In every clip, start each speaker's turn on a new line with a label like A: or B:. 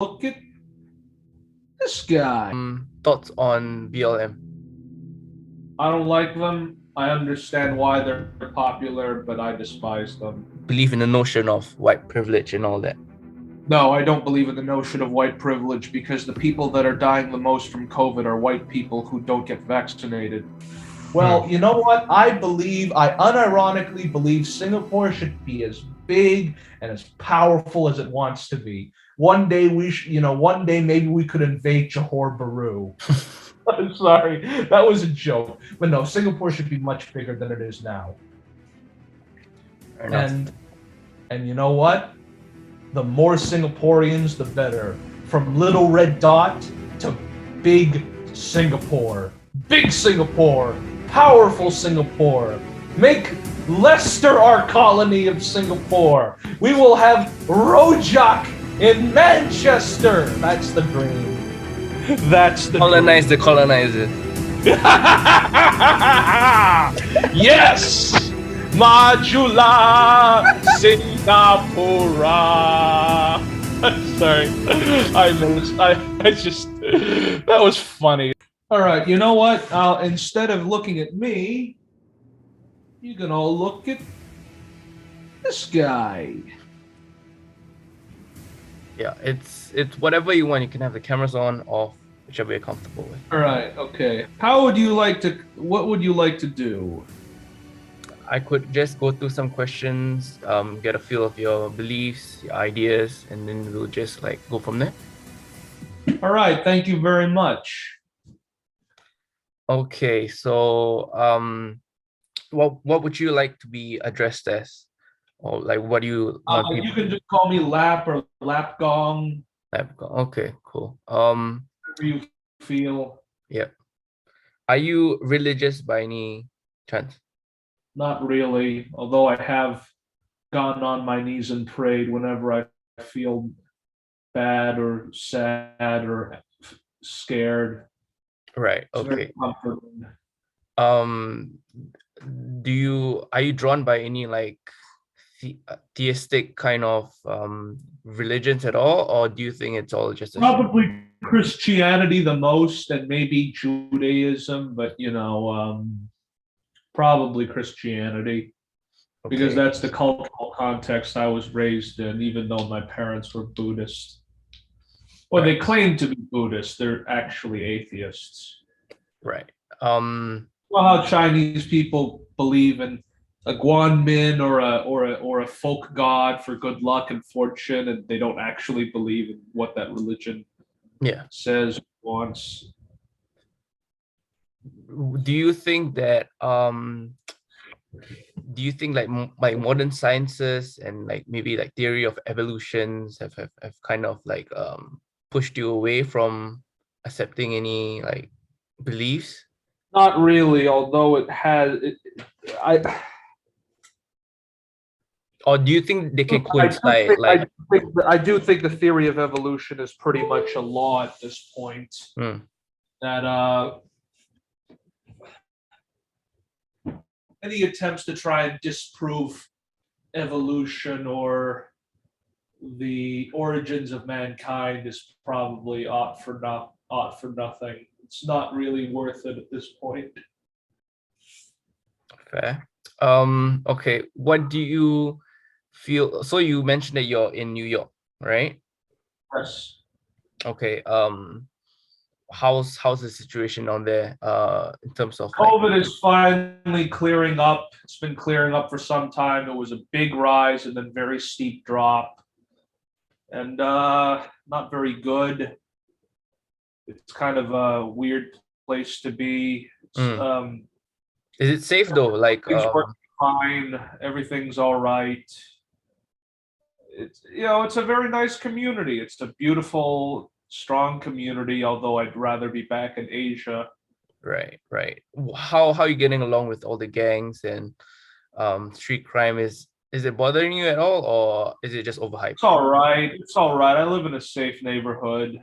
A: Look at this guy.
B: Thoughts on BLM?
A: I don't like them. I understand why they're popular, but I despise them.
B: Believe in the notion of white privilege and all that.
A: No, I don't believe in the notion of white privilege because the people that are dying the most from COVID are white people who don't get vaccinated. Well, you know what? I unironically believe Singapore should be as big and as powerful as it wants to be. One day one day maybe we could invade Johor Bahru. I'm sorry, that was a joke. But no, Singapore should be much bigger than it is now. And you know what? The more Singaporeans, the better. From Little Red Dot to Big Singapore. Big Singapore. Powerful Singapore. Make Leicester our colony of Singapore. We will have Rojak in Manchester. That's the dream. That's the
B: colonize dream. The colonizers.
A: Yes! Majula Singapura. Sorry, that was funny. All right, you know what? Instead of looking at me, you can all look at this guy.
B: Yeah, it's whatever you want. You can have the cameras on, off, whichever you're comfortable with.
A: All right, okay. What would you like to do?
B: I could just go through some questions, get a feel of your beliefs, your ideas, and then we'll just go from there.
A: All right, thank you very much.
B: Okay, so what would you like to be addressed as, or what do you want
A: you can just call me Lap or LAPGONG.
B: LAPGONG. Okay, cool.
A: Whatever you feel.
B: Yeah. Are you religious by any chance?
A: Not really, although I have gone on my knees and prayed whenever I feel bad or sad or scared.
B: Right.
A: It's
B: okay.
A: very comforting.
B: Are you drawn by any theistic kind of religions at all, or do you think it's all just
A: probably Christianity the most, and maybe Judaism, but probably Christianity, because that's the cultural context I was raised in, even though my parents were Buddhist. Well, they claim to be Buddhist, they're actually atheists.
B: Right.
A: Well, how Chinese people believe in a Guanmin or a folk god for good luck and fortune, and they don't actually believe in what that religion says wants.
B: Do you think that modern sciences and maybe theory of evolutions have kind of pushed you away from accepting any beliefs?
A: Not really, although it has.
B: Or do you think they can coincide?
A: I do think the theory of evolution is pretty much a law at this point. That any attempts to try and disprove evolution or the origins of mankind is probably ought for nothing. It's not really worth it at this point.
B: Fair. Okay. What do you feel? So you mentioned that you're in New York, right?
A: Yes.
B: Okay. How's the situation down there? In terms of
A: COVID is finally clearing up. It's been clearing up for some time. It was a big rise and then very steep drop, and not very good. It's kind of a weird place to be.
B: Is it safe though?
A: Things work fine. Everything's all right. It's a very nice community. It's a beautiful, strong community. Although I'd rather be back in Asia.
B: Right. How are you getting along with all the gangs and street crime? Is it bothering you at all, or is it just overhyped?
A: It's all right. I live in a safe neighborhood.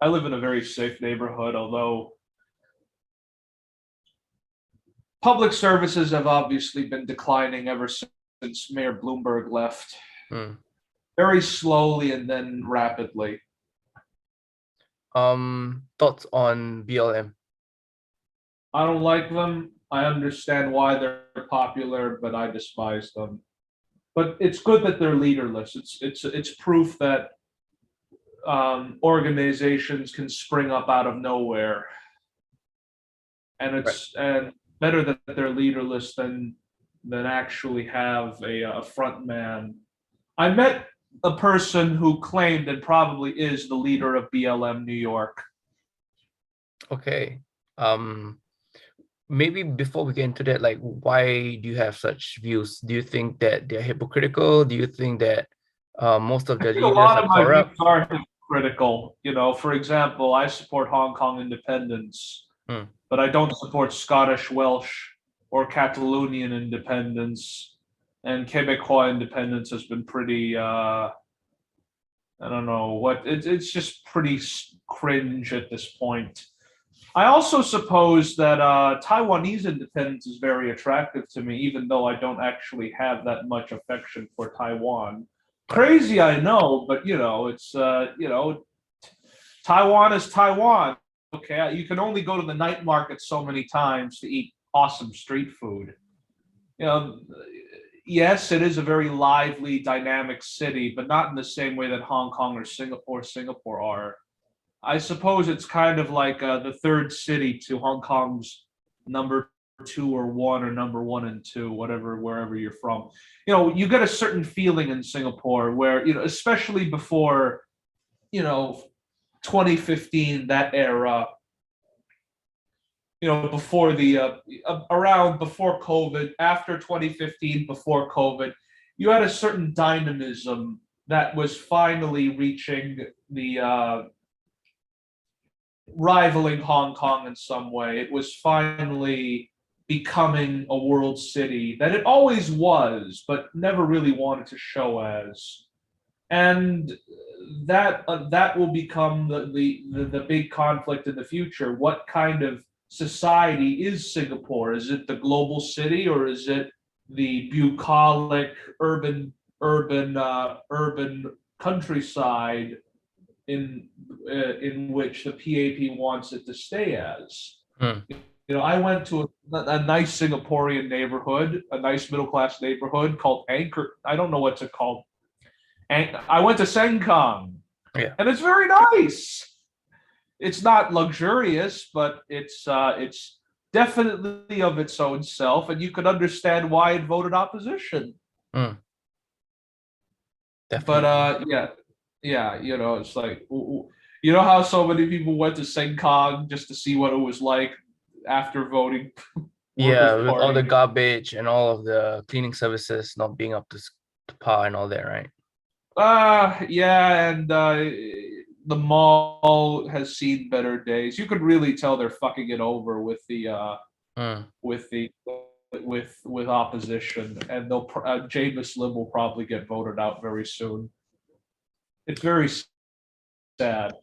A: I live in a very safe neighborhood, although public services have obviously been declining ever since Mayor Bloomberg left. very slowly and then rapidly.
B: Thoughts on BLM?
A: I don't like them. I understand why they're popular, but I despise them. But it's good that they're leaderless. It's proof that organizations can spring up out of nowhere, and
B: Right.
A: and better that they're leaderless than actually have a front man. I met a person who claimed and probably is the leader of BLM New York.
B: Okay. Maybe before we get into that, like, why do you have such views? Do you think that they're hypocritical? Do you think that most of
A: I
B: the
A: think a
B: leaders
A: lot
B: are
A: of my
B: corrupt?
A: views are hypocritical. You know, for example, I support Hong Kong independence,
B: Hmm.
A: but I don't support Scottish, Welsh, or Catalonian independence. And Quebecois independence has been pretty, I don't know what, it's just pretty cringe at this point. I also suppose that Taiwanese independence is very attractive to me, even though I don't actually have that much affection for Taiwan.
B: Right.
A: Crazy, I know, but it's Taiwan is Taiwan. Okay, you can only go to the night market so many times to eat awesome street food. You know, yes, it is a very lively, dynamic city, but not in the same way that Hong Kong or Singapore are. I suppose it's kind of like the third city to Hong Kong's number 2 or 1 or number 1 and 2, whatever, wherever you're from. You get a certain feeling in Singapore where, especially before, 2015, that era, before around before COVID, after 2015, before COVID, you had a certain dynamism that was finally reaching the rivaling Hong Kong in some way. It was finally becoming a world city that it always was, but never really wanted to show as. And that will become the big conflict in the future. What kind of society is Singapore? Is it the global city, or is it the bucolic urban countryside in which the PAP wants it to stay as?
B: Hmm.
A: I went to a nice Singaporean neighborhood, a nice middle class neighborhood called Anchor. I don't know what's it called. And I went to Sengkang,
B: Yeah.
A: and it's very nice. It's not luxurious, but it's definitely of its own self, and you could understand why it voted opposition.
B: Hmm.
A: But
B: Definitely.
A: yeah, it's like, how so many people went to Sengkang just to see what it was like after voting
B: Yeah,
A: Workers'
B: with all the
A: Party.
B: garbage and all of the cleaning services not being up to par and all that, right?
A: Yeah, and the mall has seen better days. You could really tell they're fucking it over with the
B: Hmm.
A: with the with opposition, and they'll Jameis Lim will probably get voted out very soon. It's very sad.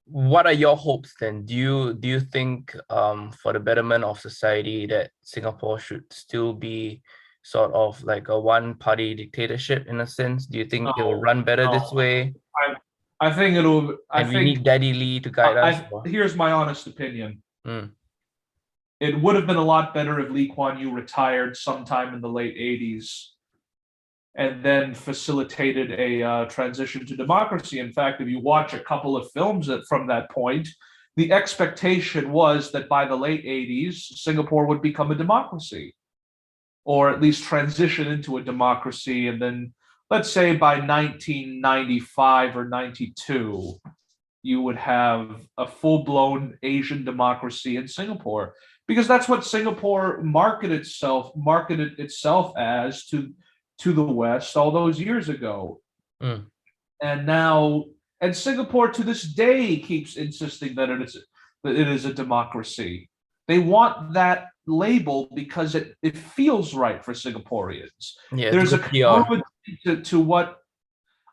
B: What are your hopes then? Do you think for the betterment of society that Singapore should still be sort of like a one-party dictatorship in a sense? Do you think it will
A: No,
B: run better this
A: no.
B: way?
A: I think it'll. I
B: And we
A: think
B: need Daddy Lee to guide us? Or?
A: here's my honest opinion.
B: Mm,
A: It would have been a lot better if Lee Kuan Yew retired sometime in the late '80s and then facilitated a transition to democracy. In fact, if you watch a couple of films from that point, the expectation was that by the late '80s, Singapore would become a democracy, or at least transition into a democracy. And then, let's say by 1995 or 92, you would have a full-blown Asian democracy in Singapore, because that's what Singapore marketed itself as to the West all those years ago.
B: mm,
A: And now, and Singapore to this day keeps insisting that it is a democracy. They want that label because it feels right for Singaporeans.
B: yeah, it's
A: There's a
B: good PR.
A: congruity to what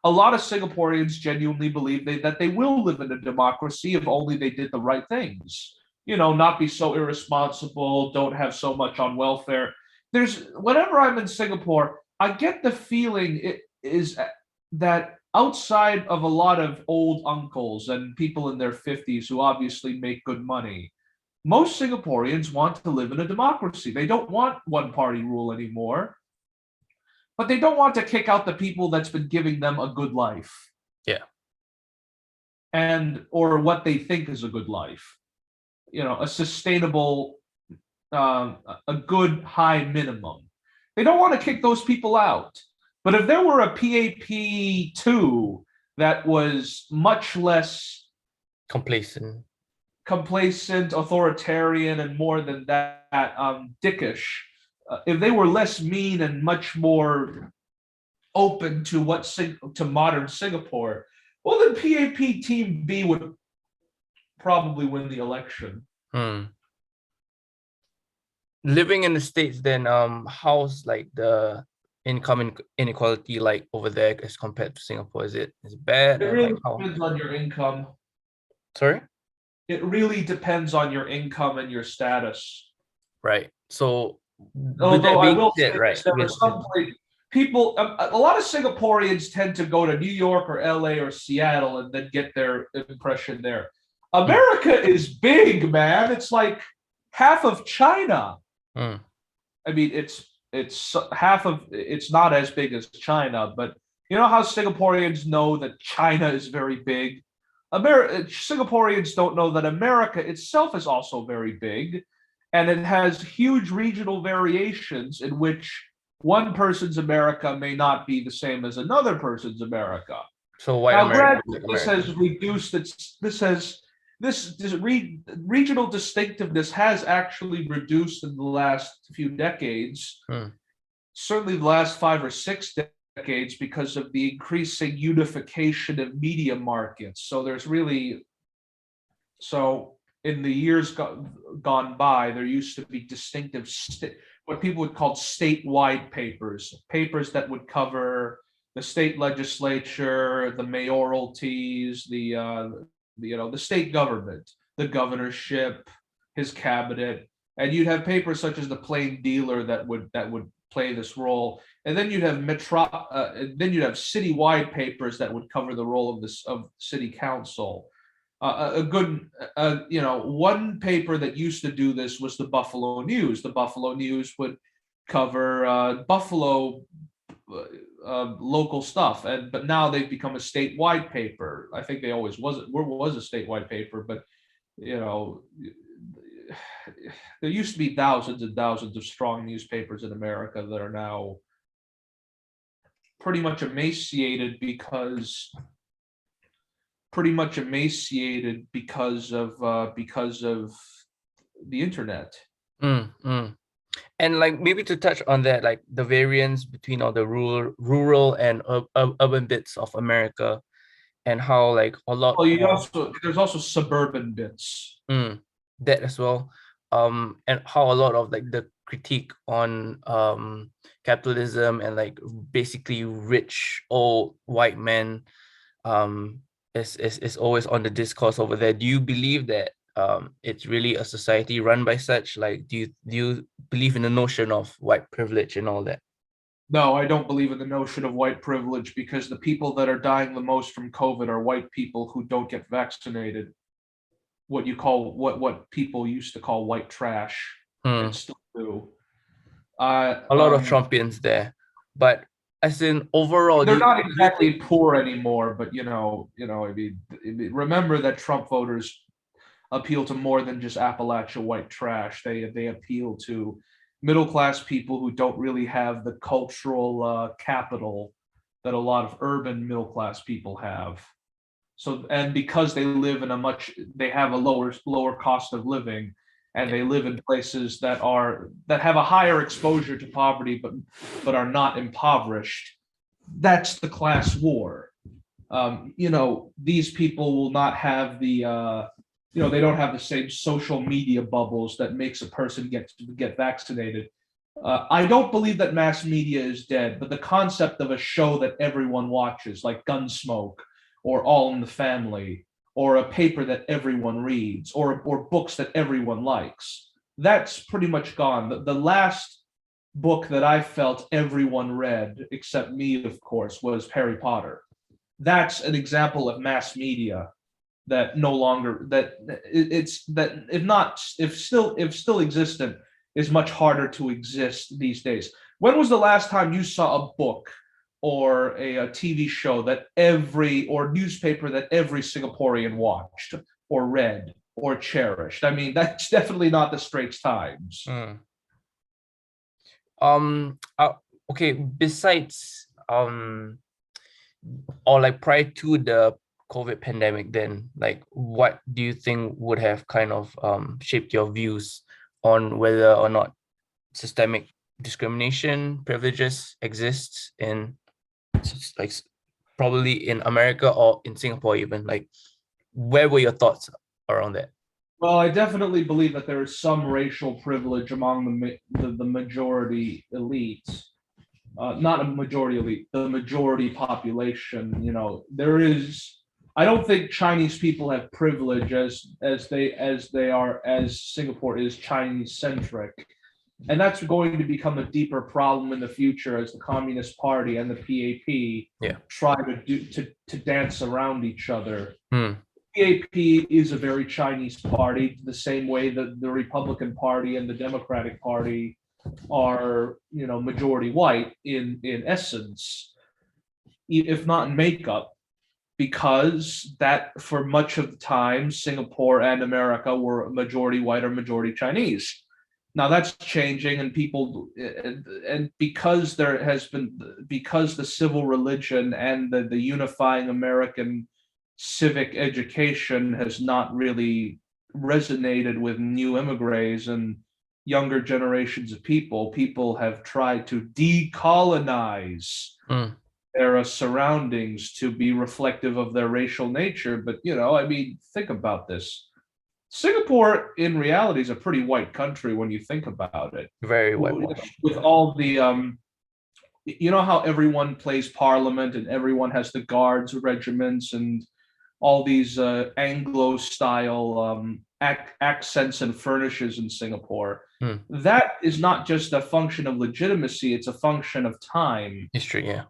A: a lot of Singaporeans genuinely believe that they will live in a democracy if only they did the right things. Not be so irresponsible, don't have so much on welfare. Whenever I'm in Singapore, I get the feeling is that outside of a lot of old uncles and people in their 50s who obviously make good money, most Singaporeans want to live in a democracy. They don't want one party rule anymore, but they don't want to kick out the people that's been giving them a good life.
B: Yeah.
A: And or what they think is a good life. A sustainable, a good high minimum. They don't want to kick those people out. But if there were a PAP2 that was much less
B: complacent,
A: authoritarian, and more than that, dickish, if they were less mean and much more open to to modern Singapore, well, then PAP Team B would probably win the election.
B: Living in the States, then how's like the income inequality like over there as compared to Singapore? Is it bad?
A: It really depends on your income.
B: Sorry?
A: It really depends on your income and your status.
B: Right. So,
A: although I will say
B: right,
A: there are some people, a lot of Singaporeans tend to go to New York or LA or Seattle and then get their impression there. America is big, man. It's like half of China. I mean, it's half of, it's not as big as China, but you know how Singaporeans know that China is very big? Singaporeans don't know that America itself is also very big, and it has huge regional variations in which one person's America may not be the same as another person's America.
B: So why
A: America? This has reduced its. This regional distinctiveness has actually reduced in the last few decades. Certainly the last 5 or 6 decades, because of the increasing unification of media markets. So there's really, in the years gone by, there used to be distinctive, what people would call statewide papers that would cover the state legislature, the mayoralties, the state government, the governorship, his cabinet, and you'd have papers such as the Plain Dealer that would play this role, and then you'd have citywide papers that would cover the role of city council. One paper that used to do this was the Buffalo News. The Buffalo News would cover Buffalo local stuff, but now they've become a statewide paper. I think they always was a statewide paper, but there used to be thousands and thousands of strong newspapers in America that are now pretty much emaciated because of the internet.
B: And like maybe to touch on that, like the variance between all the rural and urban bits of America, and how like a lot.
A: There's also suburban bits.
B: That as well. And how a lot of like the critique on capitalism and like basically rich old white men is always on the discourse over there. Do you believe that it's really a society run by such? Like, do you believe in the notion of white privilege and all that?
A: No, I don't believe in the notion of white privilege, because the people that are dying the most from COVID are white people who don't get vaccinated. What people used to call white trash, and still do.
B: A lot of Trumpians there, but as in overall,
A: they're not exactly poor anymore. But I mean, remember that Trump voters appeal to more than just Appalachia white trash. They appeal to middle class people who don't really have the cultural capital that a lot of urban middle class people have. So, and because they live in they have a lower cost of living, and they live in places that have a higher exposure to poverty, but are not impoverished. That's the class war. These people will not have they don't have the same social media bubbles that makes a person get vaccinated. I don't believe that mass media is dead, but the concept of a show that everyone watches, like Gunsmoke, or All in the Family, or a paper that everyone reads, or books that everyone likes, that's pretty much gone. The last book that I felt everyone read, except me, of course, was Harry Potter. That's an example of mass media that no longer, that it's, that if still existent, is much harder to exist these days. When was the last time you saw a book or a TV show that or newspaper that every Singaporean watched or read or cherished? I mean, that's definitely not the Straits Times.
B: Okay, besides or like prior to the COVID pandemic, then like what do you think would have kind of shaped your views on whether or not systemic discrimination privileges exists in like probably in America or in Singapore even? Like, where were your thoughts around that?
A: Well, I definitely believe that there is some racial privilege among the majority elite, not a majority elite, the majority population. You know, there is. I don't think Chinese people have privilege as Singapore is Chinese centric, and that's going to become a deeper problem in the future as the Communist Party and the PAP try to dance around each other. PAP is a very Chinese party, the same way that the Republican Party and the Democratic Party are, you know, majority white in essence, if not in makeup, because that for much of the time, Singapore and America were majority white or majority Chinese. Now that's changing, and because the civil religion and the unifying American civic education has not really resonated with new immigrants and younger generations of people have tried to decolonize their surroundings to be reflective of their racial nature. But, you know, I mean, think about this. Singapore, in reality, is a pretty white country when you think about it.
B: Very white.
A: With all the, you know how everyone plays parliament and everyone has the guards regiments and all these Anglo-style accents and furnishes in Singapore. That is not just a function of legitimacy, it's a function of time.
B: History, yeah.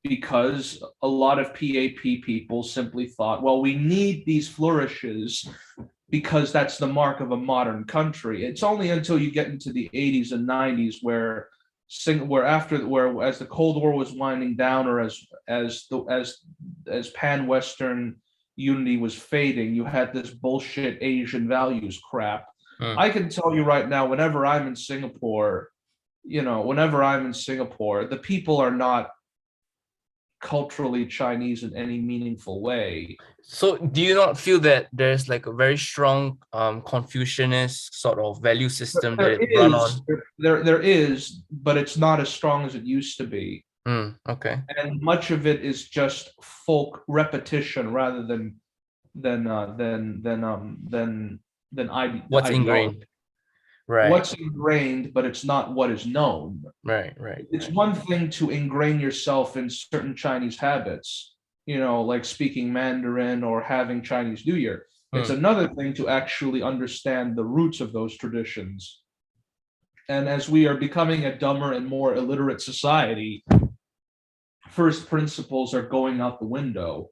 A: Because a lot of PAP people simply thought, well, we need these flourishes because that's the mark of a modern country. It's only until you get into the 80s and 90s where as the Cold War was winding down, or as pan-Western unity was fading, you had this bullshit Asian values crap. I can tell you right now, whenever I'm in Singapore, the people are not culturally Chinese in any meaningful way.
B: So do you not feel that there's like a very strong Confucianist sort of value system that it's run on?
A: There is, but it's not as strong as it used to be.
B: Okay.
A: And much of it is just folk repetition rather than
B: what's ingrained. Right.
A: What's ingrained, but it's not what is known.
B: Right.
A: It's one thing to ingrain yourself in certain Chinese habits, you know, like speaking Mandarin or having Chinese New Year. It's another thing to actually understand the roots of those traditions. And as we are becoming a dumber and more illiterate society, first principles are going out the window.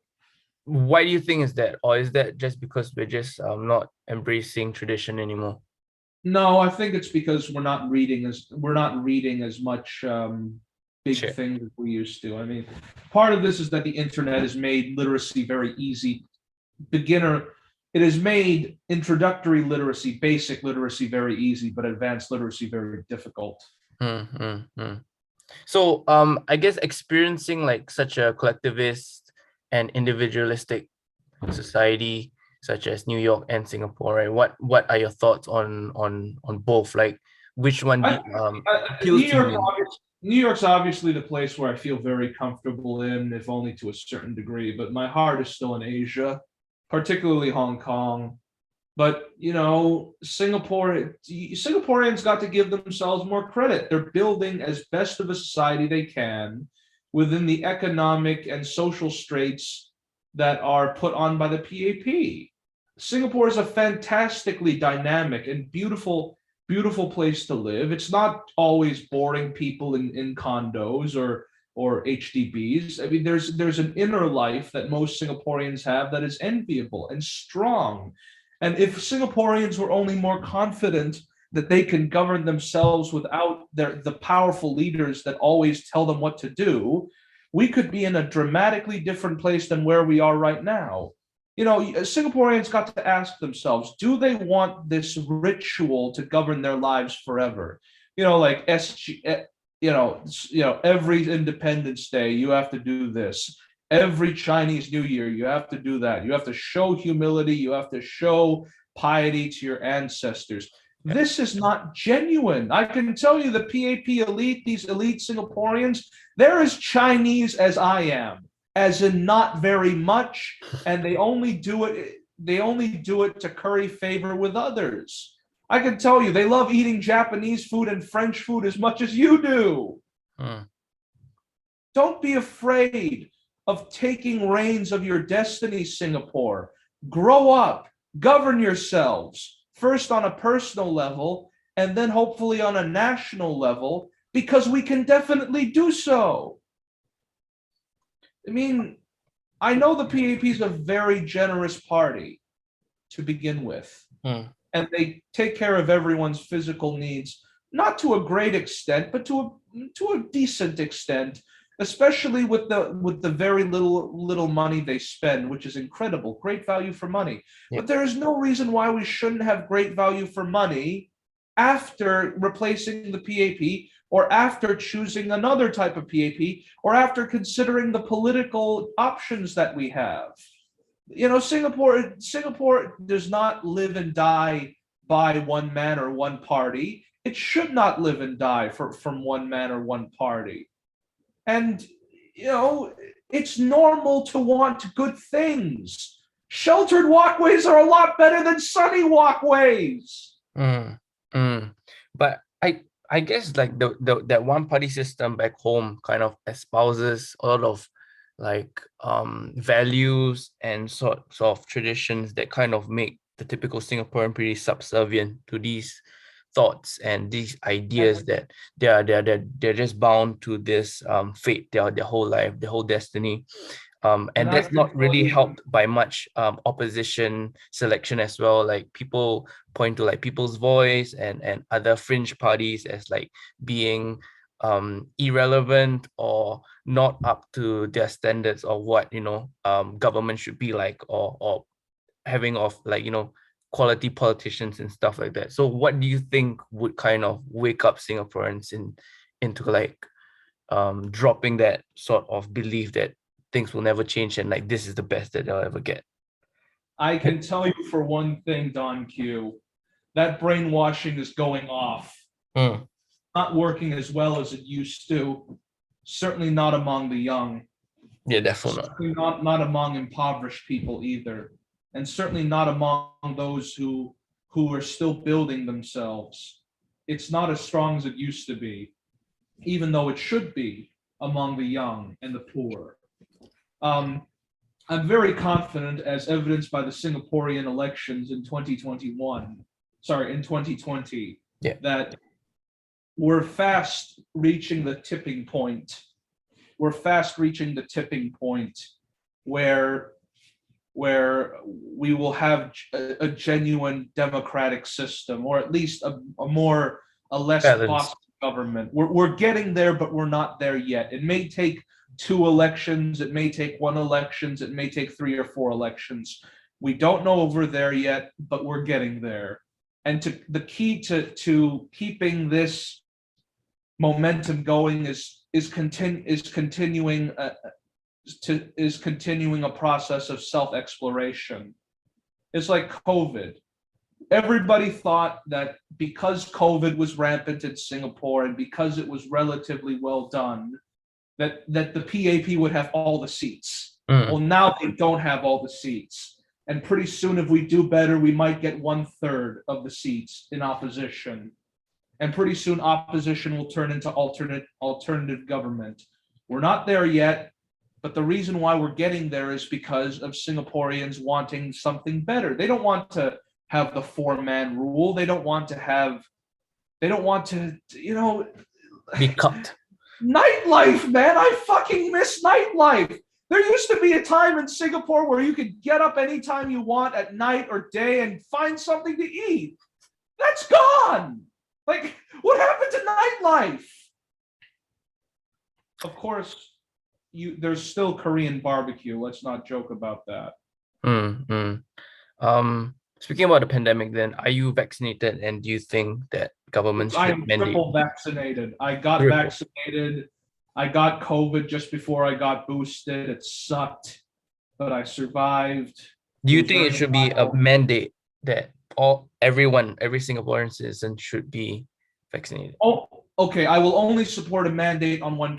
B: Why do you think is that? Or is that just because we're just not embracing tradition anymore?
A: No, I think it's because we're not reading as much big things as we used to. I mean, part of this is that the internet has made literacy very easy. It has made introductory literacy, basic literacy very easy, but advanced literacy very difficult.
B: So I guess experiencing like such a collectivist and individualistic society such as New York and Singapore, right? What are your thoughts on both? Like, which one appeals to you?
A: New York's obviously the place where I feel very comfortable in, if only to a certain degree. But my heart is still in Asia, particularly Hong Kong. But, you know, Singaporeans got to give themselves more credit. They're building as best of a society they can within the economic and social straits that are put on by the PAP. Singapore is a fantastically dynamic and beautiful beautiful place to live. It's not always boring people in condos or HDBs. I mean, there's an inner life that most Singaporeans have that is enviable and strong. And if Singaporeans were only more confident that they can govern themselves without the powerful leaders that always tell them what to do, we could be in a dramatically different place than where we are right now. Singaporeans got to ask themselves, do they want this ritual to govern their lives forever? Like every Independence Day, you have to do this. Every Chinese New Year, you have to do that. You have to show humility. You have to show piety to your ancestors. This is not genuine. I can tell you the PAP elite, these elite Singaporeans, they're as Chinese as I am, as in not very much, and they only do it to curry favor with others. I can tell you they love eating Japanese food and French food as much as you do. Don't be afraid of taking reins of your destiny, Singapore. Grow up, govern yourselves, first on a personal level, and then hopefully on a national level, because we can definitely do so. I mean, I know the PAP is a very generous party to begin with, and they take care of everyone's physical needs, not to a great extent, but to a decent extent, especially with the very little money they spend, which is incredible, great value for money.
B: Yep.
A: But there is no reason why we shouldn't have great value for money after replacing the PAP, or after choosing another type of PAP, or after considering the political options that we have. Singapore does not live and die by one man or one party. It should not live and die from one man or one party. And, it's normal to want good things. Sheltered walkways are a lot better than sunny walkways.
B: But I guess like that one party system back home kind of espouses a lot of like values and sort of traditions that kind of make the typical Singaporean pretty subservient to these thoughts and these ideas that they're just bound to this fate, their whole life, their whole destiny. And that's not really helped by much opposition selection as well. Like people point to like People's Voice and other fringe parties as like being irrelevant or not up to their standards of what government should be like, or having of like quality politicians and stuff like that. So what do you think would kind of wake up Singaporeans into like dropping that sort of belief that things will never change and like this is the best that they'll ever get?
A: I can tell you for one thing, Don Q, that brainwashing is going off. Not working as well as it used to. Certainly not among the young.
B: Yeah, definitely
A: certainly not among impoverished people either. And certainly not among those who are still building themselves. It's not as strong as it used to be, even though it should be among the young and the poor. I'm very confident, as evidenced by the Singaporean elections in 2020, that we're fast reaching the tipping point. We're fast reaching the tipping point where we will have a genuine democratic system, or at least a less balanced government. We're getting there, but we're not there yet. It may take 2 elections, it may take 1 election, it may take 3 or 4 elections. We don't know if we're there yet, but we're getting there. And the key to keeping this momentum going is continuing a process of self-exploration. It's like COVID. Everybody thought that because COVID was rampant in Singapore and because it was relatively well done, that the PAP would have all the seats. Well, now they don't have all the seats. And pretty soon, if we do better, we might get 1/3 of the seats in opposition. And pretty soon, opposition will turn into alternative government. We're not there yet, but the reason why we're getting there is because of Singaporeans wanting something better. They don't want to have the 4-man rule. They don't want to have They don't want to,
B: Be cut.
A: nightlife, man. I fucking miss nightlife. There used to be a time in Singapore where you could get up anytime you want at night or day and find something to eat. That's gone. Like, what happened to nightlife? Of course, there's still Korean barbecue. Let's not joke about that.
B: Speaking about the pandemic, then, are you vaccinated, and do you think that governments should
A: I am
B: mandate?
A: triple vaccinated. I got vaccinated. I got COVID just before I got boosted. It sucked, but I survived.
B: Do you think it should be a mandate that every Singaporean citizen should be vaccinated?
A: Oh, okay. I will only support a mandate on one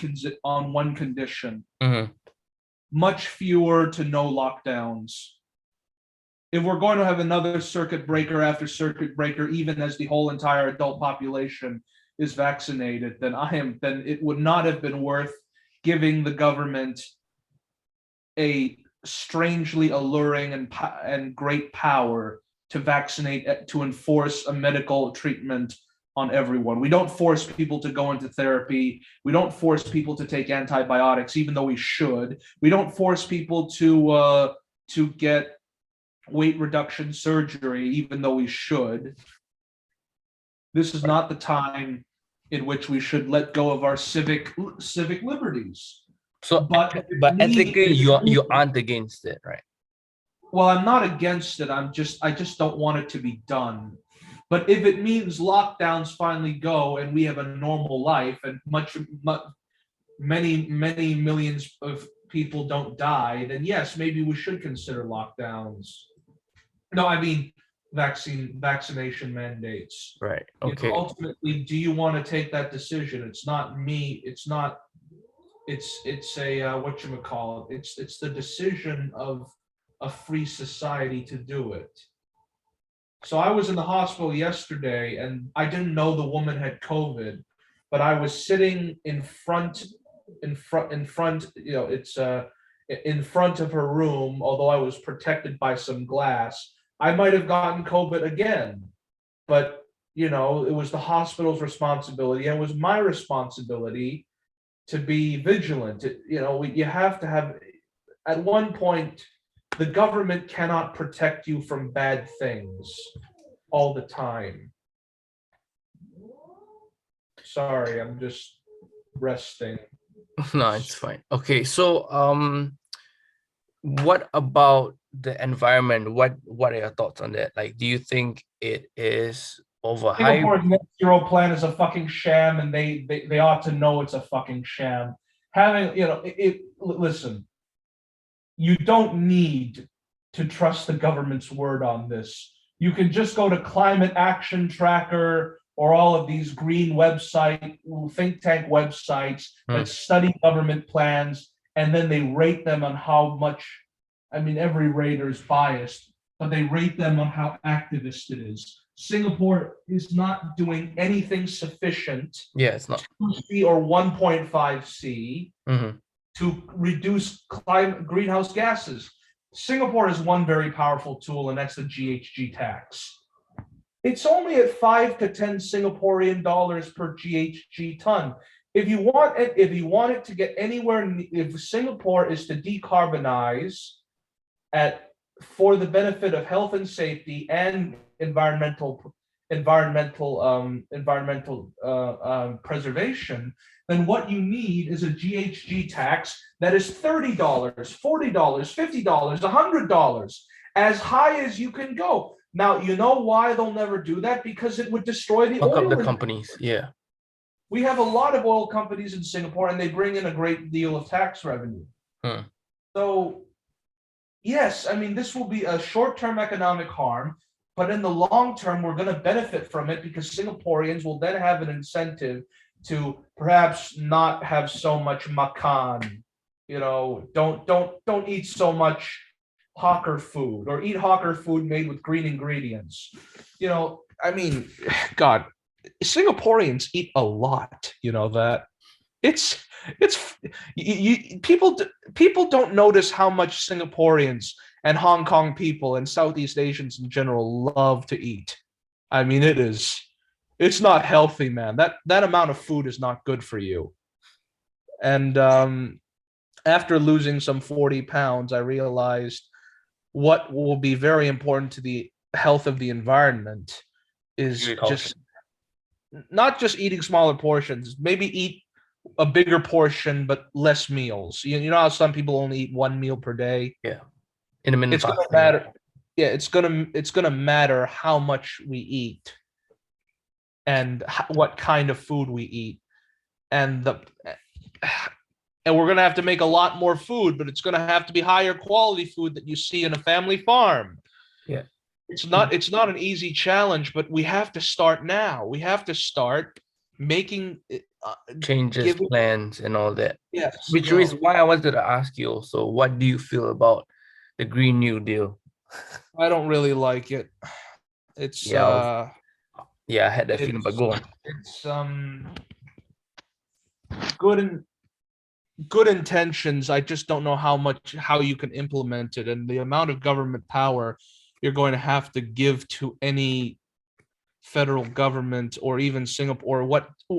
A: condition. Much fewer to no lockdowns. If we're going to have another circuit breaker after circuit breaker, even as the whole entire adult population is vaccinated, then it would not have been worth giving the government a strangely alluring and great power to vaccinate, to enforce a medical treatment on everyone. We don't force people to go into therapy. We don't force people to take antibiotics, even though we should. We don't force people to get weight reduction surgery, even though we should. This is not the time in which we should let go of our civic liberties.
B: So, but ethically, you aren't against it, right?
A: Well, I'm not against it. I just don't want it to be done. But if it means lockdowns finally go and we have a normal life and many millions of people don't die, then yes, maybe we should consider lockdowns. No, I mean vaccination mandates.
B: Right. Okay.
A: Ultimately, do you want to take that decision? It's not me. It's not. It's a whatchamacallit. It's the decision of a free society to do it. So I was in the hospital yesterday, and I didn't know the woman had COVID, but I was sitting in front. In front. It's in front of her room. Although I was protected by some glass, I might have gotten COVID again. But it was the hospital's responsibility, and it was my responsibility to be vigilant. You have to have. At one point, the government cannot protect you from bad things all the time. Sorry, I'm just resting.
B: No, it's fine. Okay, so what about the environment? What are your thoughts on that? Like, do you think it is overhyped?
A: Singapore's net zero plan is a fucking sham, and they ought to know it's a fucking sham. Listen, you don't need to trust the government's word on this. You can just go to Climate Action Tracker or all of these green think tank websites that study government plans, and then they rate them on how much. I mean, every rater is biased, but they rate them on how activist it is. Singapore is not doing anything sufficient.
B: Yeah, it's not.
A: 2C or 1.5C to reduce greenhouse gases. Singapore has one very powerful tool, and that's the GHG tax. It's only at 5 to 10 Singaporean dollars per GHG ton. If you want it to get anywhere, if Singapore is to decarbonize for the benefit of health and safety and environmental preservation, then what you need is a GHG tax that is $30, $40, $50, $100, as high as you can go. Now, you know why they'll never do that? Because it would destroy the oil
B: companies. Yeah.
A: We have a lot of oil companies in Singapore, and they bring in a great deal of tax revenue. So, yes, I mean, this will be a short-term economic harm, but in the long term, we're going to benefit from it because Singaporeans will then have an incentive to perhaps not have so much makan. Don't eat so much hawker food, or eat hawker food made with green ingredients. I mean, God, Singaporeans eat a lot. That people don't notice how much Singaporeans and Hong Kong people and Southeast Asians in general love to eat. I mean, it is It's not healthy, man. That amount of food is not good for you. And after losing some 40 pounds, I realized what will be very important to the health of the environment is
B: Agriculture.
A: just not just eating smaller portions, maybe eat a bigger portion but less meals. You know how some people only eat one meal per day?
B: Yeah. Intermittent
A: It's gonna
B: fasting.
A: matter. Yeah, it's gonna matter how much we eat and what kind of food we eat, and the and we're gonna have to make a lot more food, but it's gonna have to be higher quality food that you see in a family farm.
B: Yeah.
A: It's not an easy challenge, but we have to start now. We have to start making
B: Changes,
A: giving.
B: plans, and all that.
A: Yes,
B: Which is why I wanted to ask you also, what do you feel about the Green New Deal?
A: I don't really like it. It's
B: Yeah, I had that feeling, but
A: it's
B: go on.
A: it's good and good intentions. I just don't know how you can implement it, and the amount of government power you're going to have to give to any federal government or even Singapore,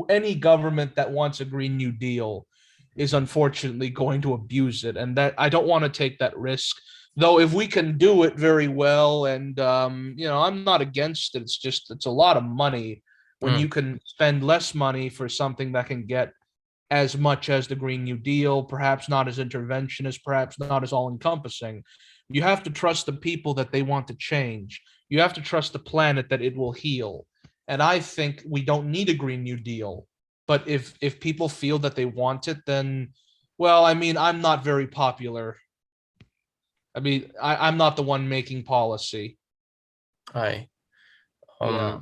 A: any government that wants a Green New Deal is unfortunately going to abuse it, and that I don't want to take that risk. Though if we can do it very well, and I'm not against it. It's just it's a lot of money when you can spend less money for something that can get as much as the Green New Deal, perhaps not as interventionist, perhaps not as all encompassing. You have to trust the people that they want to change. You have to trust the planet that it will heal. And I think we don't need a Green New Deal. But if people feel that they want it, then, well, I mean, I'm not very popular. I mean, I'm not the one making policy.
B: Hi.
A: Yeah.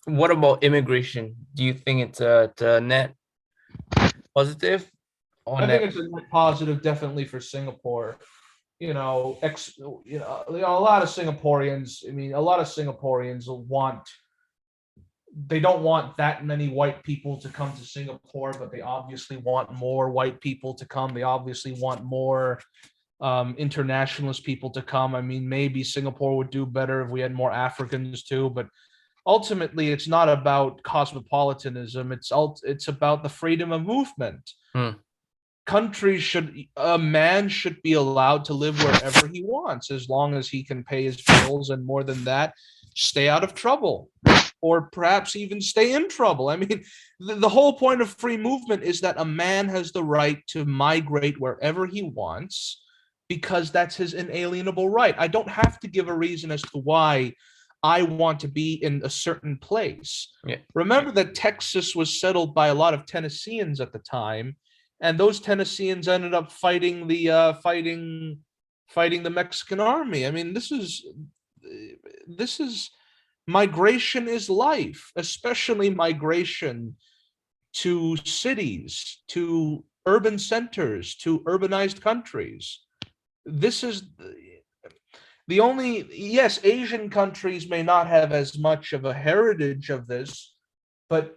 B: What about immigration? Do you think it's a net positive or
A: I think
B: net?
A: it's a positive, definitely for Singapore. A lot of Singaporeans. I mean, a lot of Singaporeans they don't want that many white people to come to Singapore, but they obviously want more white people to come. They obviously want more internationalist people to come. I mean, maybe Singapore would do better if we had more Africans too, but ultimately, it's not about cosmopolitanism. It's about the freedom of movement. A man should be allowed to live wherever he wants, as long as he can pay his bills, and more than that, stay out of trouble, or perhaps even stay in trouble. I mean, the whole point of free movement is that a man has the right to migrate wherever he wants, because that's his inalienable right. I don't have to give a reason as to why I want to be in a certain place.
B: Yeah.
A: Remember that Texas was settled by a lot of Tennesseans at the time, and those Tennesseans ended up fighting the Mexican army. I mean, this is migration is life, especially migration to cities, to urban centers, to urbanized countries. This is the only, yes, Asian countries may not have as much of a heritage of this, but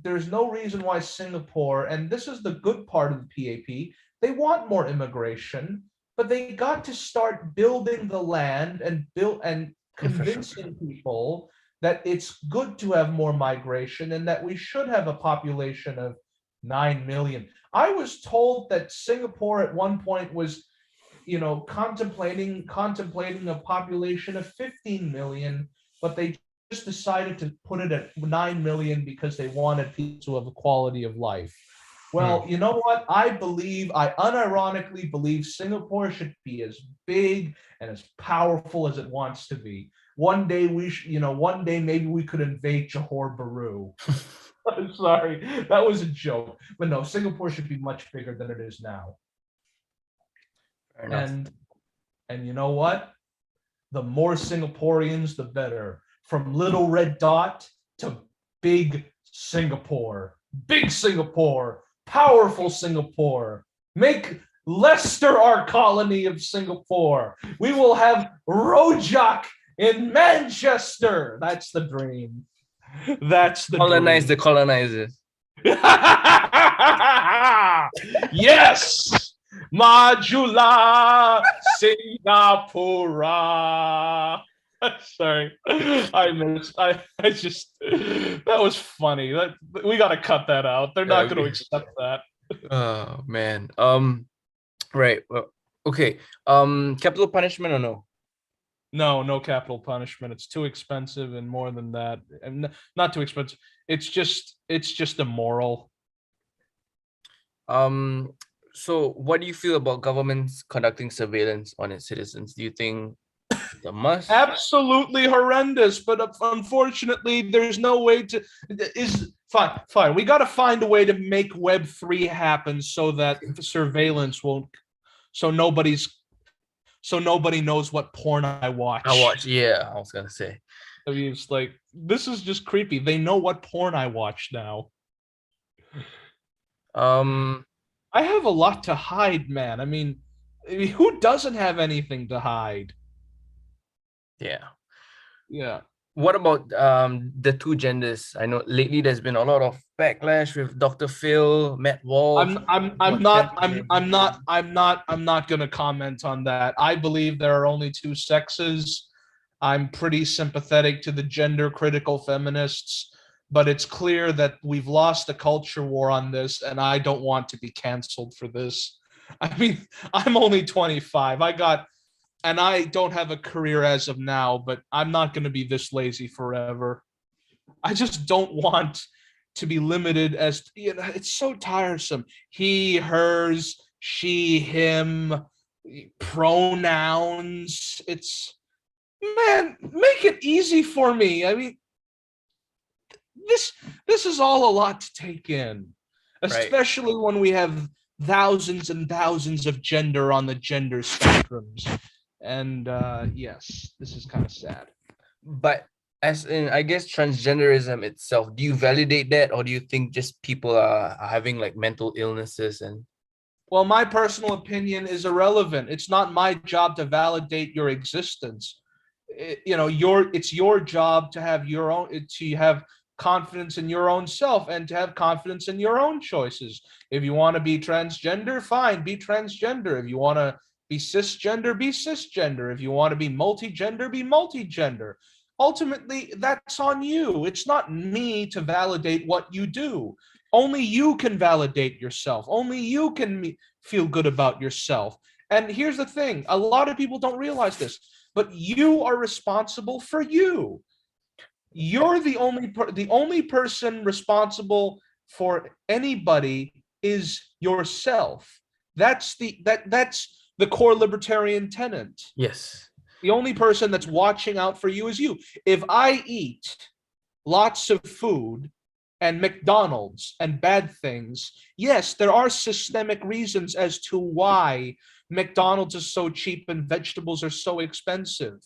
A: there's no reason why Singapore, and this is the good part of the PAP, they want more immigration, but they got to start building the land and convincing people that it's good to have more migration and that we should have a population of 9 million. I was told that Singapore at one point was contemplating a population of 15 million, but they just decided to put it at 9 million because they wanted people to have a quality of life. Well, you know what? I unironically believe Singapore should be as big and as powerful as it wants to be. One day one day maybe we could invade Johor Bahru. I'm sorry, that was a joke. But no, Singapore should be much bigger than it is now. And you know what? The more Singaporeans, the better. From Little Red Dot to Big Singapore. Big Singapore. Powerful Singapore. Make Leicester our colony of Singapore. We will have Rojak in Manchester. That's the dream. That's the
B: Colonize the colonizers.
A: Yes. Majulah Singapura. Sorry, I just that was funny. That we got to cut that out. They're not going to accept that.
B: Oh man. Right. Well, okay. Capital punishment or no?
A: No, no capital punishment. It's too expensive, and more than that, and not too expensive. It's just immoral.
B: So what do you feel about governments conducting surveillance on its citizens? Do you think it's a must?
A: Absolutely horrendous, but unfortunately, there's no way to. Is fine, fine. We got to find a way to make Web3 happen so that surveillance won't. So nobody knows what porn I watch.
B: Yeah, I was gonna say.
A: I mean, it's like, this is just creepy. They know what porn I watch now. I have a lot to hide, man. I mean, who doesn't have anything to hide?
B: Yeah.
A: Yeah.
B: What about the two genders? I know lately there's been a lot of backlash with Dr. Phil, Matt Walsh.
A: I'm not gonna comment on that. I believe there are only two sexes. I'm pretty sympathetic to the gender critical feminists, but it's clear that we've lost a culture war on this, and I don't want to be canceled for this. I mean, I'm only 25. And I don't have a career as of now, but I'm not going to be this lazy forever. I just don't want to be limited as, you know, it's so tiresome. He, hers, she, him, pronouns. It's, man, make it easy for me. I mean, this is all a lot to take in, especially when we have thousands and thousands of gender on the gender spectrums. And yes, this is kind of sad.
B: But as in, I guess, transgenderism itself, do you validate that, or do you think just people are having like mental illnesses? And
A: well, my personal opinion is irrelevant. It's not my job to validate your existence. It's your job to have your own, to have confidence in your own self and to have confidence in your own choices. If you want to be transgender, fine, be transgender. If you want to be cisgender, be cisgender. If you want to be multigender, be multigender. Ultimately, that's on you. It's not me to validate what you do. Only you can validate yourself. Only you can feel good about yourself. And here's the thing, a lot of people don't realize this, but you are responsible for you. You're the only person responsible for anybody is yourself. That's the core libertarian tenet.
B: yes,
A: The only person that's watching out for you is you. If I eat lots of food and McDonald's and bad things, yes, there are systemic reasons as to why McDonald's is so cheap and vegetables are so expensive.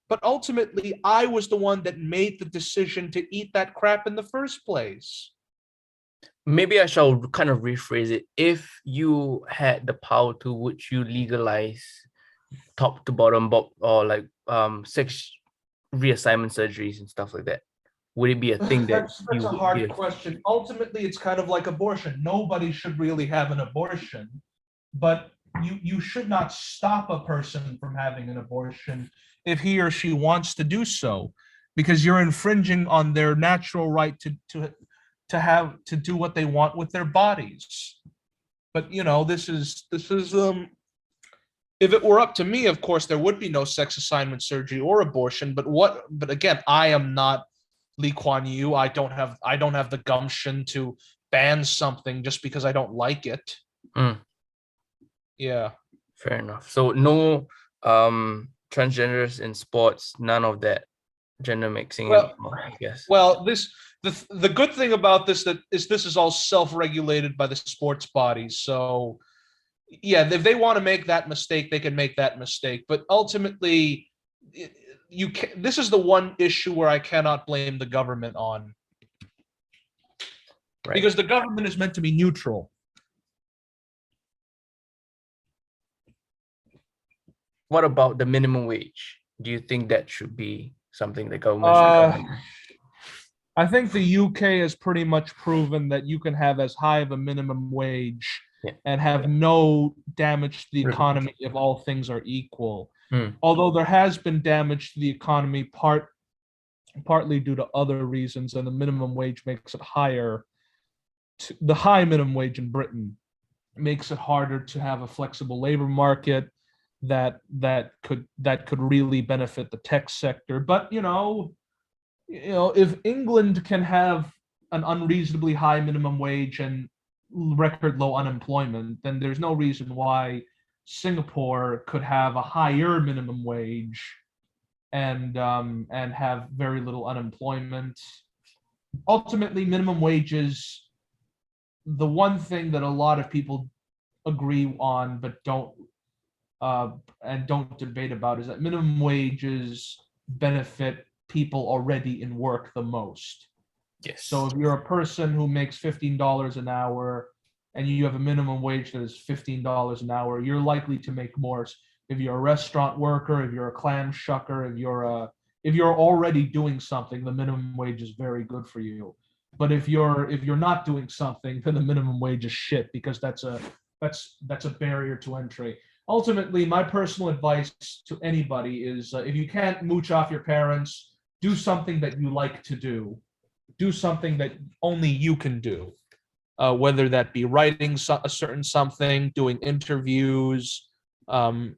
A: But ultimately, I was the one that made the decision to eat that crap in the first place.
B: maybe I shall kind of rephrase it. If you had the power to, would you legalize top to bottom or like sex reassignment surgeries and stuff like that? Would it be a thing that
A: that's a hard question. Ultimately, it's kind of like abortion. Nobody should really have an abortion, but you should not stop a person from having an abortion if he or she wants to do so, because you're infringing on their natural right to do what they want with their bodies. But you know, this is if it were up to me, of course, there would be no sex assignment surgery or abortion. But again, I am not Lee Kuan Yew. I don't have the gumption to ban something just because I don't like it. Yeah.
B: Fair enough. So no transgenders in sports, none of that gender mixing anymore, I guess.
A: Well, the good thing about this is all self-regulated by the sports bodies. So yeah, if they want to make that mistake, they can make that mistake. But ultimately, this is the one issue where I cannot blame the government on. Right. Because the government is meant to be neutral.
B: What about the minimum wage? Do you think that should be something the government should do?
A: I think the UK has pretty much proven that you can have as high of a minimum wage and have no damage to the economy if all things are equal. Although there has been damage to the economy, partly due to other reasons, and the minimum wage makes it higher. The high minimum wage in Britain makes it harder to have a flexible labor market that could really benefit the tech sector. But if England can have an unreasonably high minimum wage and record low unemployment, then there's no reason why Singapore could have a higher minimum wage and have very little unemployment. Ultimately, minimum wages, the one thing that a lot of people agree on but don't debate about, is that minimum wages benefit people already in work the most.
B: Yes.
A: So if you're a person who makes $15 an hour and you have a minimum wage that is $15 an hour, you're likely to make more. If you're a restaurant worker, if you're a clam shucker, if you're already doing something, the minimum wage is very good for you. But if you're not doing something, then the minimum wage is shit, because that's a barrier to entry. Ultimately, my personal advice to anybody is, if you can't mooch off your parents, do something that you like to do. Do something that only you can do, whether that be writing a certain something, doing interviews. Don't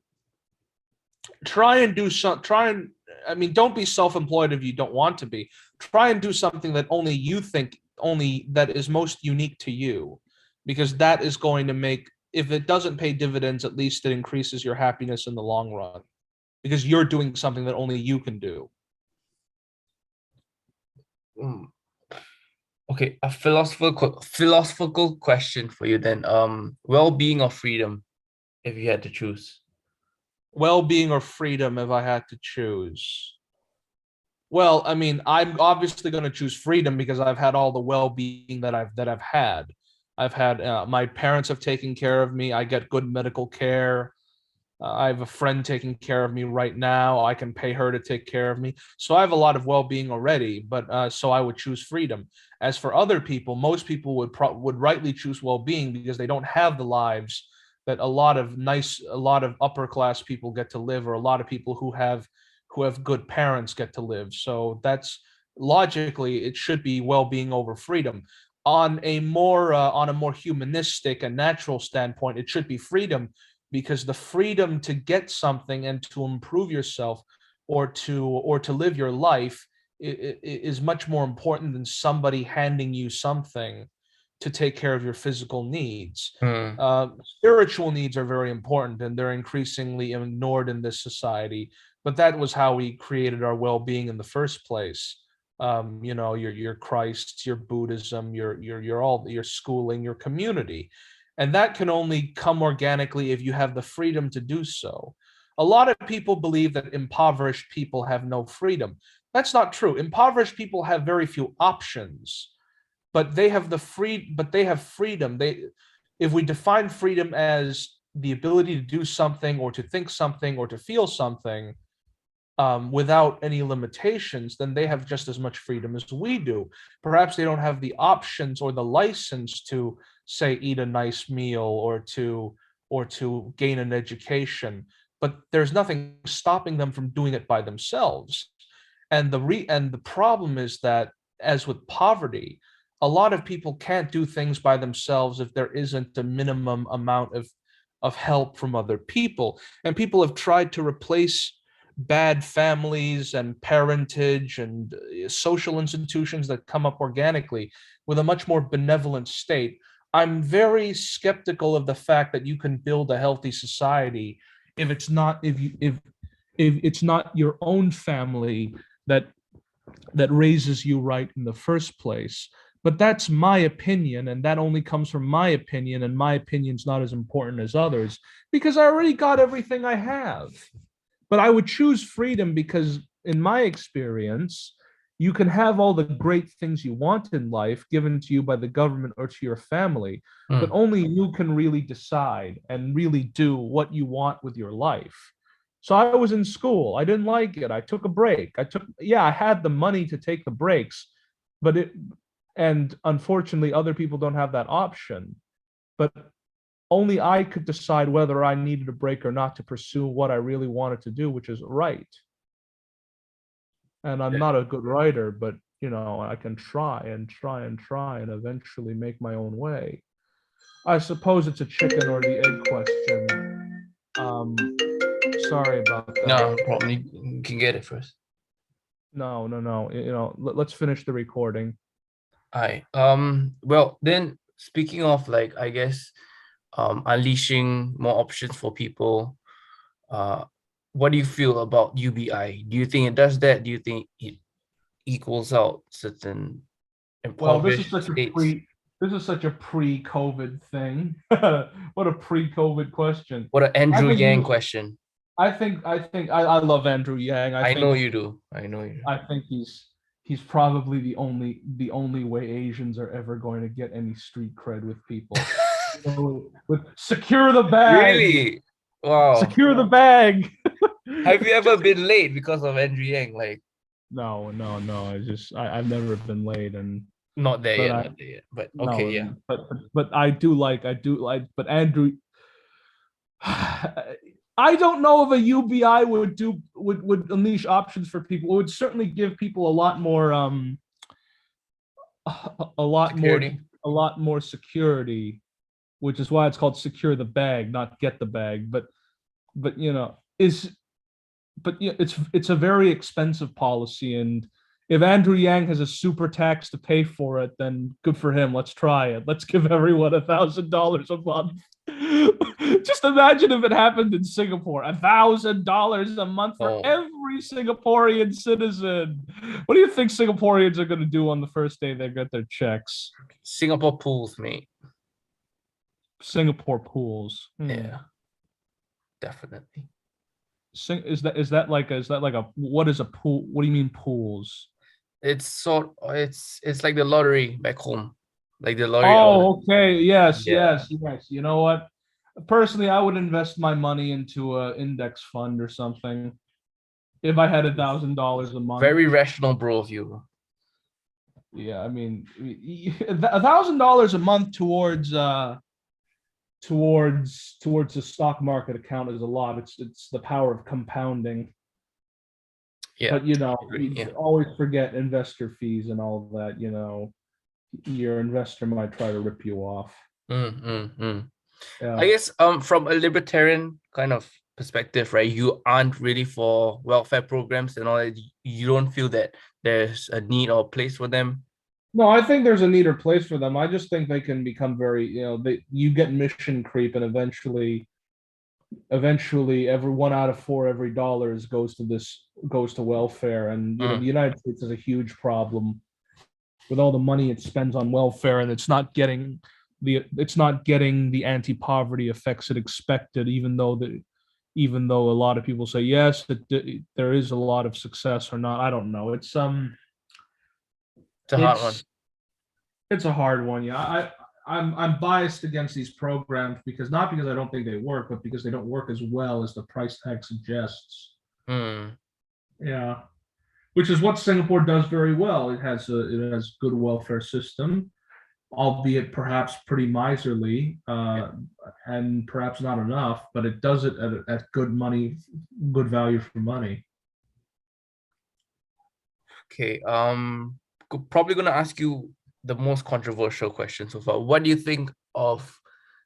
A: be self-employed if you don't want to be. Try and do something that only you think, that is most unique to you, because that is going to make, if it doesn't pay dividends, at least it increases your happiness in the long run, because you're doing something that only you can do.
B: Okay, a philosophical question for you then. Well-being or freedom, if you had to choose?
A: Well-being or freedom, if I had to choose? Well, I mean, I'm obviously going to choose freedom, because I've had all the well-being that I've had. I've had my parents have taken care of me. I get good medical care. I have a friend taking care of me right now. I can pay her to take care of me. So I have a lot of well-being already, but so I would choose freedom. As for other people, most people would rightly choose well-being, because they don't have the lives that a lot of upper class people get to live, or a lot of people who have good parents get to live. So that's logically, it should be well-being over freedom. On a more humanistic and natural standpoint, it should be freedom, because the freedom to get something and to improve yourself, or to live your life, is much more important than somebody handing you something to take care of your physical needs. Spiritual needs are very important, and they're increasingly ignored in this society. But that was how we created our well-being in the first place. Your Christ, your Buddhism, your schooling, your community. And that can only come organically if you have the freedom to do so. A lot of people believe that impoverished people have no freedom. That's not true. Impoverished people have very few options, but they have freedom. If we define freedom as the ability to do something, or to think something, or to feel something, without any limitations, then they have just as much freedom as we do. Perhaps they don't have the options or the license to, say, eat a nice meal, or to gain an education, but there's nothing stopping them from doing it by themselves. And the problem is that, as with poverty, a lot of people can't do things by themselves if there isn't a minimum amount of help from other people. And people have tried to replace bad families and parentage and social institutions that come up organically with a much more benevolent state. I'm very skeptical of the fact that you can build a healthy society if it's not your own family that raises you right in the first place. But that's my opinion, and that only comes from my opinion, and my opinion's not as important as others, because I already got everything I have. But I would choose freedom, because in my experience, you can have all the great things you want in life given to you by the government or to your family, but only you can really decide and really do what you want with your life. So I was in school. I didn't like it. I took a break. I had the money to take the breaks, and unfortunately, other people don't have that option. But only I could decide whether I needed a break or not to pursue what I really wanted to do, which is write. And I'm not a good writer, but I can try and try and try and eventually make my own way. I suppose it's a chicken or the egg question. Sorry about that.
B: No problem. You can get it first.
A: No. Let's finish the recording.
B: Alright. Well, then speaking of like, I guess, unleashing more options for people, what do you feel about UBI? Do you think it does that? Do you think it equals out certain impoverished states?
A: This is such a pre-COVID thing. What a pre-COVID question.
B: What an Andrew Yang question.
A: I love Andrew Yang.
B: I know you do.
A: I think he's probably the only way Asians are ever going to get any street cred with people. With secure the bag.
B: Really? Wow.
A: Secure the bag.
B: Have you ever been late because of Andrew Yang? Like,
A: no. I've never been late, and
B: not there yet. But okay, yeah.
A: But I do like. But Andrew, I don't know if a UBI would unleash options for people. It would certainly give people a lot more security, which is why it's called secure the bag, not get the bag. But it's a very expensive policy, and if Andrew Yang has a super tax to pay for it, then good for him. Let's try it. Let's give everyone $1,000 a month. Just imagine if it happened in Singapore, $1,000 a month for every Singaporean citizen. What do you think Singaporeans are going to do on the first day they get their checks?
B: Singapore pools, mate.
A: Singapore pools.
B: Yeah, definitely.
A: Is that like a what is a pool? What do you mean pools?
B: It's like the lottery back home, like the lottery.
A: Oh, okay. Yes. You know what? Personally, I would invest my money into an index fund or something if I had $1,000 a month.
B: Very rational, bro, of you.
A: Yeah, I mean, $1,000 a month towards the stock market account is a lot. It's the power of compounding.
B: Yeah.
A: But you always forget investor fees and all of that. Your investor might try to rip you off.
B: Yeah. I guess from a libertarian kind of perspective, right? You aren't really for welfare programs and all that. You don't feel that there's a need or place for them.
A: No, I think there's a need or place for them. I just think they can become very, you get mission creep, and eventually every 1 out of 4 every dollars goes to welfare. And the United States has a huge problem with all the money it spends on welfare, and it's not getting the anti-poverty effects it expected, even though a lot of people say yes, that there is a lot of success or not. I don't know. It's
B: a hard one.
A: It's a hard one. Yeah, I'm biased against these programs because I don't think they work, but because they don't work as well as the price tag suggests. Yeah, which is what Singapore does very well. It has good welfare system, albeit perhaps pretty miserly, and perhaps not enough, but it does it at good value for money.
B: Okay, probably gonna ask you the most controversial question so far. What do you think of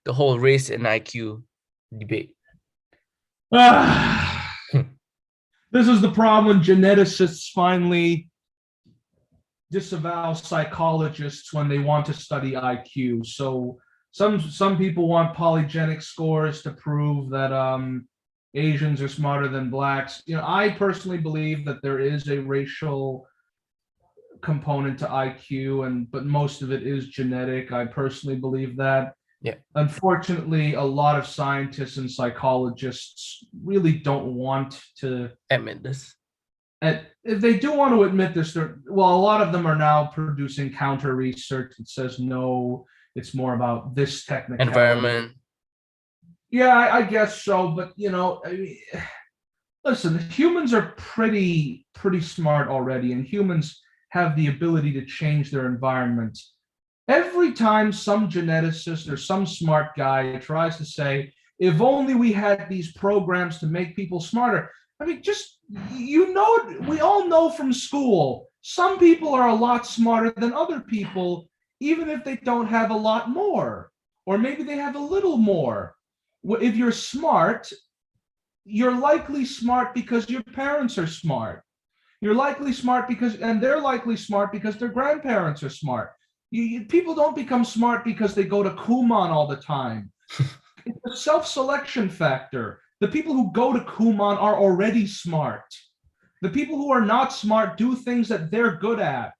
B: the whole race and IQ debate?
A: This is the problem when geneticists finally disavow psychologists when they want to study IQ. So some people want polygenic scores to prove that Asians are smarter than blacks. I personally believe that there is a racial component to IQ, but most of it is genetic. I personally believe that.
B: Yeah.
A: Unfortunately, a lot of scientists and psychologists really don't want to
B: admit this.
A: And if they do want to admit this, a lot of them are now producing counter research that says no, it's more about this technicality.
B: Environment.
A: Yeah, I guess so. But listen, humans are pretty smart already, and humans have the ability to change their environment Every time some geneticist or some smart guy tries to say, if only we had these programs to make people smarter. I mean, just, we all know from school, some people are a lot smarter than other people, even if they don't have a lot more, or maybe they have a little more. If you're smart, you're likely smart because your parents are smart. You're likely smart and they're likely smart because their grandparents are smart. People don't become smart because they go to Kumon all the time. It's a self-selection factor. The people who go to Kumon are already smart. The people who are not smart do things that they're good at.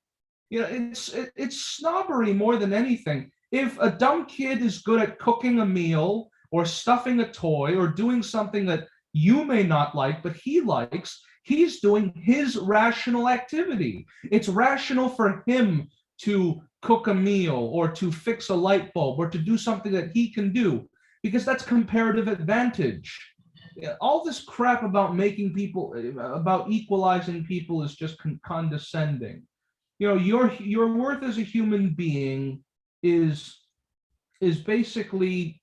A: It's snobbery more than anything. If a dumb kid is good at cooking a meal or stuffing a toy or doing something that you may not like, but he likes, he's doing his rational activity. It's rational for him to cook a meal or to fix a light bulb or to do something that he can do, because that's comparative advantage. All this crap about about equalizing people is just condescending. Your worth as a human being is basically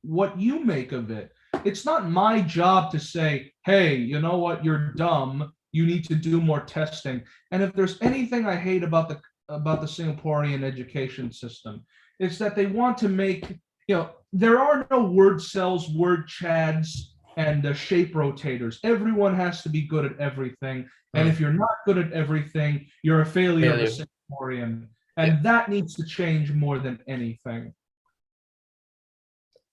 A: what you make of it. It's not my job to say, hey, you know what, you're dumb, you need to do more testing. And if there's anything I hate about the Singaporean education system, it's that they want to make, there are no word cells, word chads, and shape rotators. Everyone has to be good at everything. And if you're not good at everything, you're a failure of a Singaporean. And that needs to change more than anything.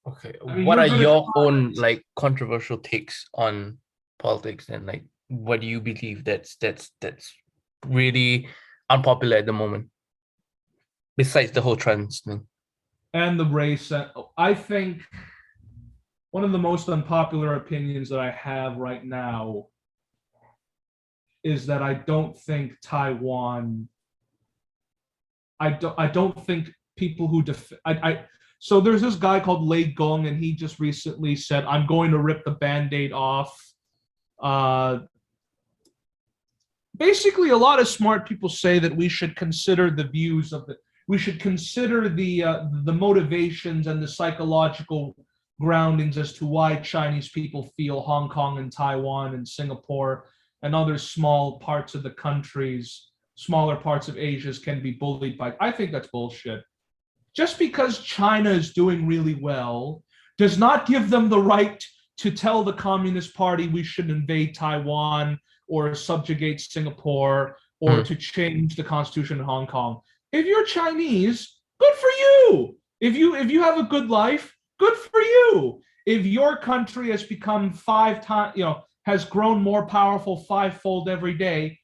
B: Okay, what are your own like controversial takes on politics, and like what do you believe that's really unpopular at the moment, besides the whole trans thing
A: and the race? I think one of the most unpopular opinions that I have right now is that I don't think Taiwan. I don't think people who so there's this guy called LAPGONG, and he just recently said, I'm going to rip the Band-Aid off. Basically, a lot of smart people say that we should consider the views of we should consider the motivations and the psychological groundings as to why Chinese people feel Hong Kong and Taiwan and Singapore and other smaller parts of Asia can be bullied by. I think that's bullshit. Just because China is doing really well does not give them the right to tell the Communist Party we should invade Taiwan or subjugate Singapore or to change the constitution in Hong Kong. If you're Chinese, good for you. If you have a good life, good for you. If your country has become has grown more powerful fivefold every day,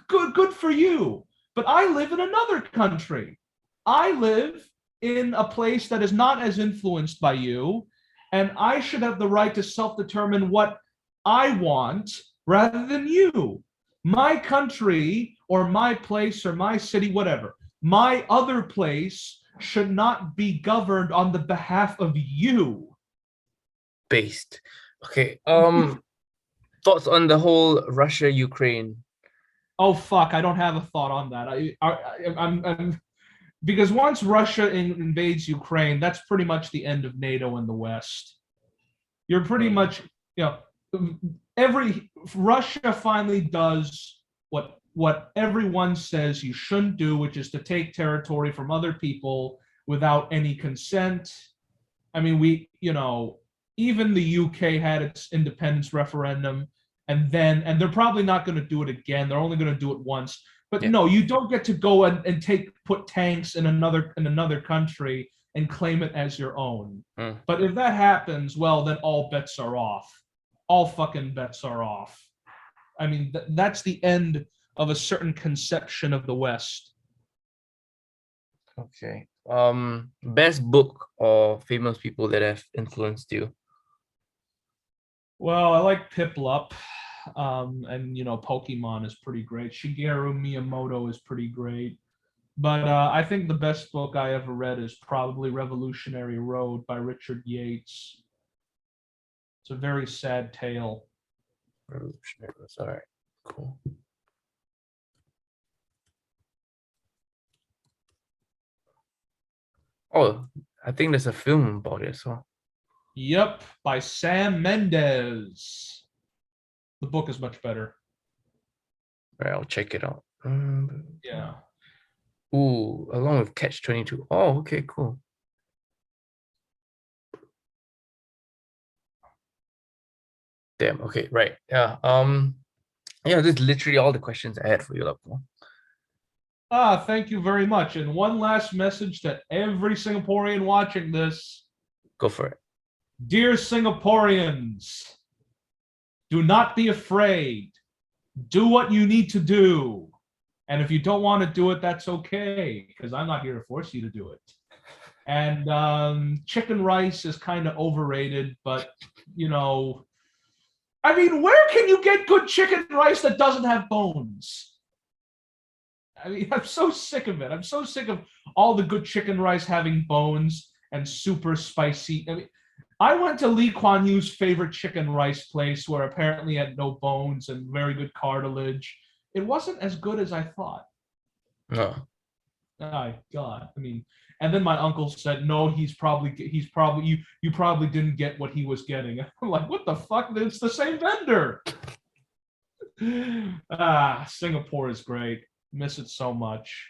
A: good for you. But I live in another country. I live in a place that is not as influenced by you, and I should have the right to self-determine what I want rather than you. My country or my place or my city, whatever, my other place should not be governed on the behalf of you.
B: Based. Okay. Thoughts on the whole Russia-Ukraine?
A: Oh fuck! I don't have a thought on that. I'm because once Russia invades Ukraine, that's pretty much the end of NATO in the West. You're pretty much, Russia finally does what everyone says you shouldn't do, which is to take territory from other people without any consent. I mean, even the UK had its independence referendum, and they're probably not going to do it again. They're only going to do it once. But no, you don't get to go and put tanks in another country and claim it as your own. But if that happens, well, then all bets are off. All fucking bets are off. I mean, that's the end of a certain conception of the West.
B: Okay. Best book or famous people that have influenced you?
A: Well, I like Piplup. And Pokemon is pretty great. Shigeru Miyamoto is pretty great. But I think the best book I ever read is probably Revolutionary Road by Richard Yates. It's a very sad tale.
B: Revolutionary Road. All right. Cool. Oh, I think there's a film about it as well.
A: Yep, by Sam Mendes. The book is much better.
B: Right, I'll check it out.
A: Yeah.
B: Ooh, along with Catch-22. Oh, okay, cool. Damn. Okay, right. Yeah. Yeah, this is literally all the questions I had for you, Lapko.
A: Thank you very much. And one last message to every Singaporean watching this.
B: Go for it.
A: Dear Singaporeans, do not be afraid. Do what you need to do. And if you don't want to do it, that's okay, because I'm not here to force you to do it. And chicken rice is kind of overrated, but, you know, I mean, where can you get good chicken rice that doesn't have bones? I mean, I'm so sick of it. I'm so sick of all the good chicken rice having bones and super spicy. I mean, I went to Lee Kuan Yew's favorite chicken rice place where apparently it had no bones and very good cartilage. It wasn't as good as I thought.
B: No.
A: Oh, God. I mean, and then my uncle said, no, you probably didn't get what he was getting. I'm like, what the fuck? It's the same vendor. Singapore is great. Miss it so much.